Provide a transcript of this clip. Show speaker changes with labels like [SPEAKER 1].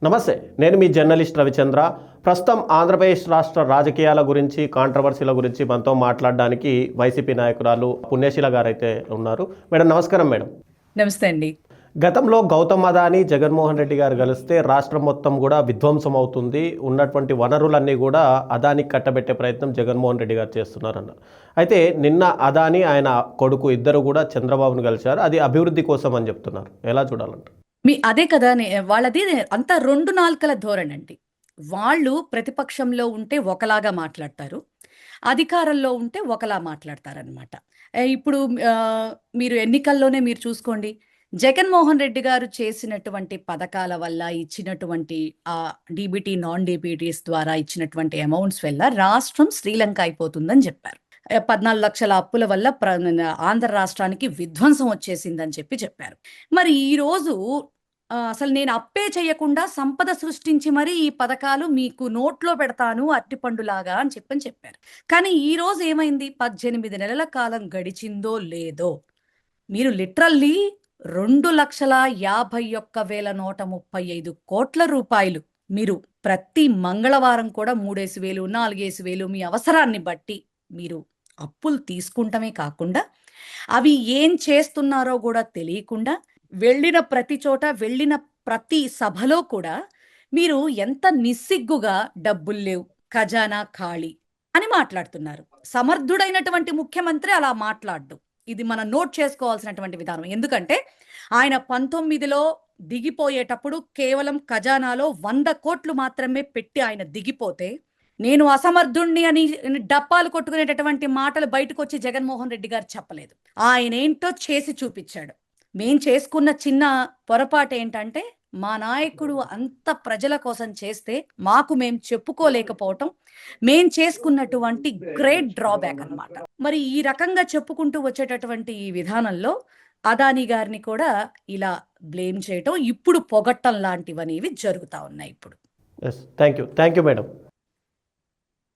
[SPEAKER 1] నమస్తే, నేను మీ జర్నలిస్ట్ రవిచంద్ర. ప్రస్తుతం ఆంధ్రప్రదేశ్ రాష్ట్ర రాజకీయాల గురించి, కాంట్రవర్సీల గురించి మనతో మాట్లాడడానికి వైసీపీ నాయకురాలు పుణ్యశీల గారు అయితే ఉన్నారు. మేడం నమస్కారం. మేడం
[SPEAKER 2] నమస్తే అండి.
[SPEAKER 1] గతంలో గౌతమ్ అదాని, జగన్మోహన్ రెడ్డి గారు కలిస్తే రాష్ట్రం మొత్తం కూడా విధ్వంసం అవుతుంది, ఉన్నటువంటి వనరులన్నీ కూడా అదానికి కట్టబెట్టే ప్రయత్నం జగన్మోహన్ రెడ్డి గారు చేస్తున్నారన్నారు. అయితే నిన్న అదాని ఆయన కొడుకు ఇద్దరు కూడా చంద్రబాబును కలిశారు. అది అభివృద్ధి కోసం అని చెప్తున్నారు. ఎలా చూడాలంట?
[SPEAKER 2] అదే కదా వాళ్ళది అంతా రెండు నాల్కల ధోరణి అండి. వాళ్ళు ప్రతిపక్షంలో ఉంటే ఒకలాగా మాట్లాడతారు, అధికారంలో ఉంటే ఒకలా మాట్లాడతారనమాట. ఇప్పుడు మీరు ఎన్నికల్లోనే మీరు చూసుకోండి, జగన్మోహన్ రెడ్డి గారు చేసినటువంటి పథకాల వల్ల ఇచ్చినటువంటి డీబీటీ నాన్ డీబీటీస్ ద్వారా ఇచ్చినటువంటి అమౌంట్స్ వల్ల రాష్ట్రం శ్రీలంక అయిపోతుందని చెప్పారు. 14 లక్షల అప్పుల వల్ల ఆంధ్ర రాష్ట్రానికి విధ్వంసం వచ్చేసిందని చెప్పారు. మరి ఈరోజు అసలు నేను అప్పే చేయకుండా సంపద సృష్టించి మరి ఈ పథకాలు మీకు నోట్లో పెడతాను అరటిపండులాగా అని చెప్పారు. కానీ ఈరోజు ఏమైంది? 18 నెలల కాలం గడిచిందో లేదో, మీరు లిటరల్లీ 2,51,135 కోట్ల రూపాయలు మీరు ప్రతి మంగళవారం కూడా 3,000, 4,000 మీ అవసరాన్ని బట్టి మీరు అప్పులు తీసుకుంటమే కాకుండా అవి ఏం చేస్తున్నారో కూడా తెలియకుండా, వెళ్ళిన ప్రతి చోట, వెళ్ళిన ప్రతి సభలో కూడా మీరు ఎంత నిస్సిగ్గుగా డబ్బులు లేవు, ఖజానా ఖాళీ అని మాట్లాడుతున్నారు. సమర్థుడైనటువంటి ముఖ్యమంత్రి అలా మాట్లాడ్డు. ఇది మనం నోట్ చేసుకోవాల్సినటువంటి విధానం. ఎందుకంటే ఆయన 19లో దిగిపోయేటప్పుడు కేవలం ఖజానాలో 100 కోట్లు మాత్రమే పెట్టి ఆయన దిగిపోతే, నేను అసమర్థుణ్ణి అని డప్పాలు కొట్టుకునేటటువంటి మాటలు బయటకు వచ్చి జగన్మోహన్ రెడ్డి గారు చెప్పలేదు. ఆయన ఏంటో చేసి చూపించాడు. మేం చేసుకున్న చిన్న పొరపాటు ఏంటంటే, మా నాయకుడు అంత ప్రజల కోసం చేస్తే మాకు మేం చెప్పుకోలేకపోవటం మేం చేసుకున్నటువంటి గ్రేట్ డ్రాబ్యాక్ అన్నమాట. మరి ఈ రకంగా చెప్పుకుంటూ వచ్చేటటువంటి ఈ విధానంలో అదాని గారిని కూడా ఇలా బ్లేమ్ చేయటం, ఇప్పుడు పొగట్టం లాంటివనేవి జరుగుతా ఉన్నాయి ఇప్పుడు.
[SPEAKER 1] Thank you madam.